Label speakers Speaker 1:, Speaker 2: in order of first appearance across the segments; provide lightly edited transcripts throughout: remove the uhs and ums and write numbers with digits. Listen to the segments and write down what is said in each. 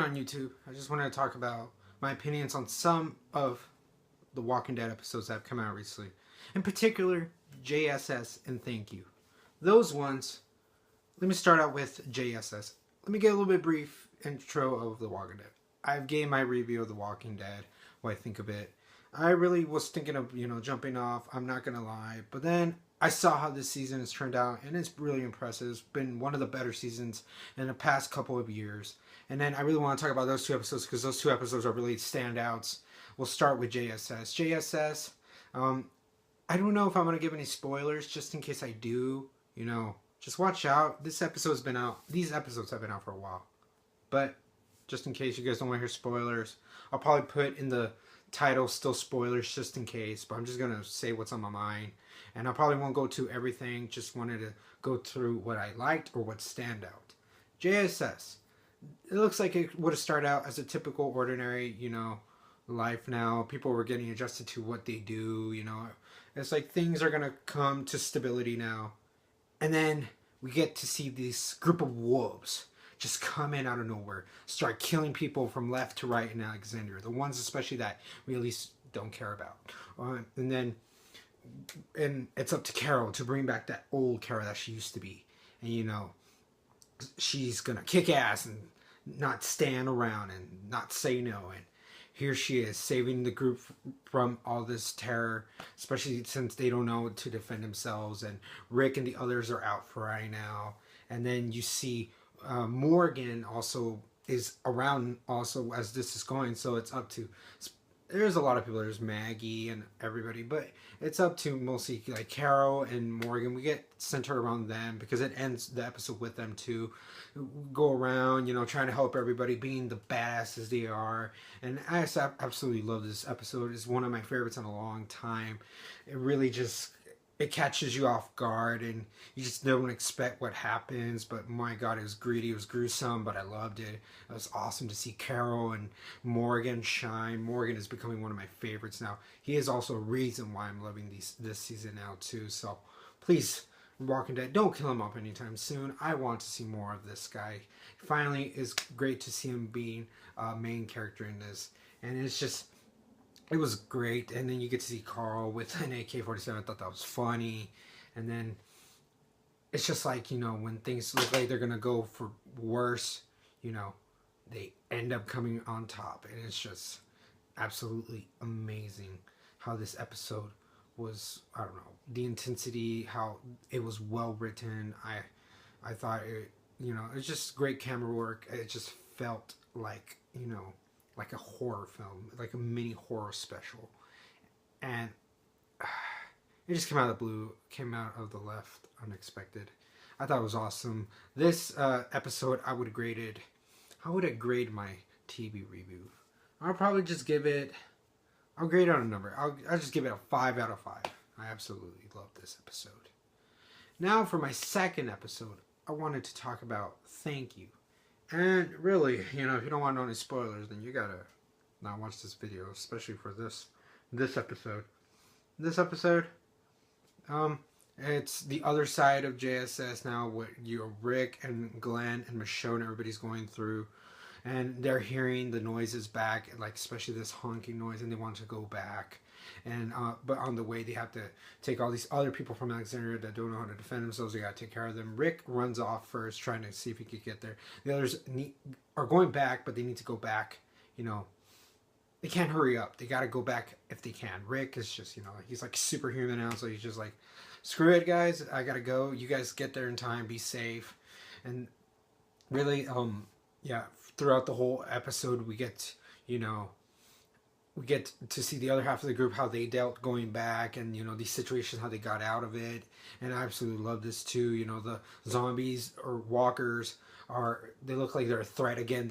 Speaker 1: on YouTube? I just wanted to talk about my opinions on some of the Walking Dead episodes that have come out recently. In particular, JSS and Thank You. Those ones, let me start out with JSS. Let me get a little bit brief intro of The Walking Dead. I've gave my review of The Walking Dead, what I think of it. I really was thinking of, jumping off, I'm not going to lie. But then I saw how this season has turned out, and it's really impressive. It's been one of the better seasons in the past couple of years. And then I really want to talk about those two episodes because those two episodes are really standouts. We'll start with JSS. JSS, I don't know if I'm going to give any spoilers, just in case I do. Just watch out. These episodes have been out for a while. But just in case you guys don't want to hear spoilers, I'll probably put in the title still spoilers just in case. But I'm just going to say what's on my mind. And I probably won't go to everything. Just wanted to go through what I liked or what stand out. JSS. It looks like it would have started out as a typical ordinary, life now. People were getting adjusted to what they do, It's like things are going to come to stability now. And then we get to see this group of wolves just come in out of nowhere, start killing people from left to right in Alexandria. The ones especially that we at least don't care about. And it's up to Carol to bring back that old Carol that she used to be. And, she's going to kick ass and not stand around and not say no. And here she is saving the group from all this terror, especially since they don't know to defend themselves. And Rick and the others are out for right now. And then you see Morgan also is around also as this is going. So it's up to, there's a lot of people. There's Maggie and everybody, but it's up to mostly like Carol and Morgan. We get centered around them because it ends the episode with them too. Go around, trying to help everybody, being the badasses they are. And I just absolutely love this episode. It's one of my favorites in a long time. It really just, it catches you off guard and you just don't expect what happens. But my God, it was greedy, it was gruesome, but I loved it. It was awesome to see Carol and Morgan shine. Morgan is becoming one of my favorites now. He is also a reason why I'm loving this season now too. So please, Walking Dead, don't kill him off anytime soon. I want to see more of this guy. Finally, it's great to see him being a main character in this. And it's just, it was great. And then you get to see Carl with an AK-47. I thought that was funny. And then it's just like, when things look like they're going to go for worse, they end up coming on top. And it's just absolutely amazing how this episode was, I don't know, the intensity, how it was well written. I thought it, it was just great camera work. It just felt like, like a horror film, like a mini horror special. And it just came out of the blue, came out of the left, unexpected. I thought it was awesome. This episode, how would I grade my TV review? I'll probably just give it, I'll grade it on a number. I'll just give it a 5 out of 5. I absolutely love this episode. Now for my second episode, I wanted to talk about Thank You. And really, if you don't want to know any spoilers, then you gotta not watch this video, especially for this episode. This episode, it's the other side of JSS now, what Rick and Glenn and Michonne, everybody's going through. And they're hearing the noises back, like especially this honking noise, and they want to go back. And but on the way, they have to take all these other people from Alexandria that don't know how to defend themselves. They got to take care of them. Rick runs off first, trying to see if he could get there. The others are going back, but they need to go back. They can't hurry up. They got to go back if they can. Rick is just, he's like superhuman now, so he's just like, screw it, guys. I got to go. You guys get there in time. Be safe. And really, yeah, throughout the whole episode, we get, we get to see the other half of the group, how they dealt going back and, these situations, how they got out of it. And I absolutely love this too. The zombies or walkers they look like they're a threat again.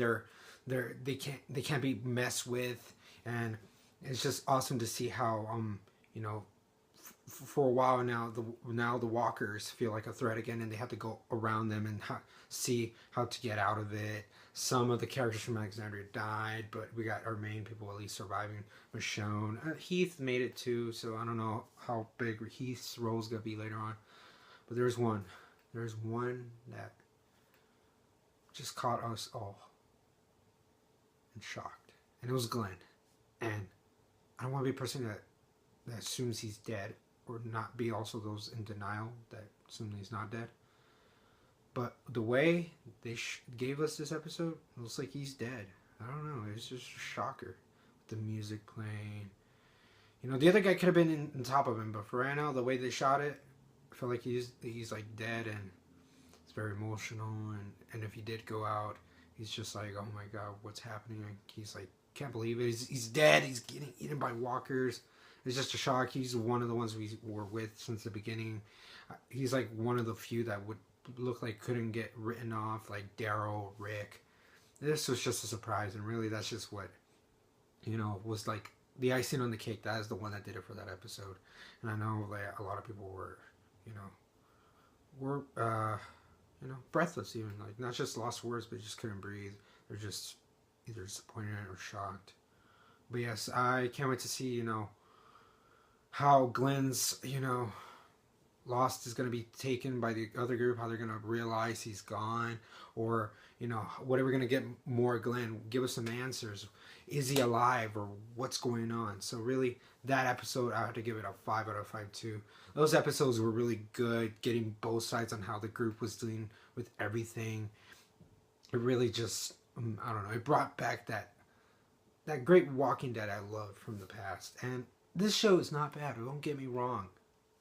Speaker 1: They can't be messed with. And it's just awesome to see how, for a while now the walkers feel like a threat again, and they have to go around them and see how to get out of it. Some of the characters from Alexandria died, but we got our main people at least surviving. Michonne, Heath made it too, so I don't know how big Heath's role is gonna be later on. But there's one that just caught us all. and shocked. And it was Glenn. And I don't want to be a person that assumes he's dead, or not be also those in denial that assume he's not dead. But the way they gave us this episode, it looks like he's dead. I don't know. It's just a shocker. With the music playing. You know, the other guy could have been in top of him, but for right now, the way they shot it, I feel like he's like dead, and it's very emotional. And if he did go out, he's just like, oh my god, what's happening? He's like, can't believe it. He's dead. He's getting eaten by walkers. It's just a shock. He's one of the ones we were with since the beginning. He's like one of the few that would look like couldn't get written off, like Daryl, Rick. This was just a surprise, and really that's just what, you know, was like the icing on the cake. That is the one that did it for that episode. And I know like a lot of people were, you know, breathless, even, like not just lost words, but just couldn't breathe. They're just either disappointed or shocked. But yes, I can't wait to see, you know, how Glenn's, you know, lost is going to be taken by the other group, how they're going to realize he's gone, or, you know, what are we going to get more Glenn? Give us some answers. Is he alive, or what's going on? So really, that episode, I have to give it a 5 out of 5 too. Those episodes were really good, getting both sides on how the group was dealing with everything. It really just, I don't know, it brought back that great Walking Dead I loved from the past. And this show is not bad, don't get me wrong.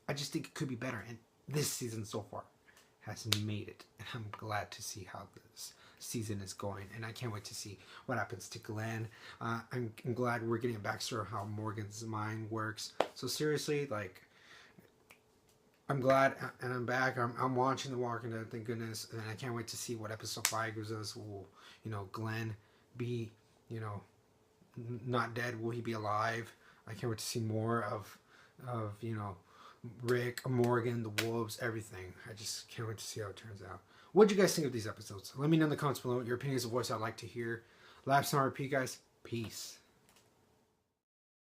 Speaker 1: I just think it could be better, and this season so far has made it, and I'm glad to see how this season is going, and I can't wait to see what happens to Glenn. I'm glad we're getting a backstory of how Morgan's mind works. So seriously, like, I'm glad, and I'm back. I'm watching The Walking Dead, thank goodness, and I can't wait to see what episode 5 gives us. Will, you know, Glenn be, you know, not dead? Will he be alive? I can't wait to see more of you know, Rick, Morgan, the wolves, everything. I just can't wait to see how it turns out. What do you guys think of these episodes? Let me know in the comments below. Your opinion is a voice I'd like to hear. Laps on repeat, guys. Peace.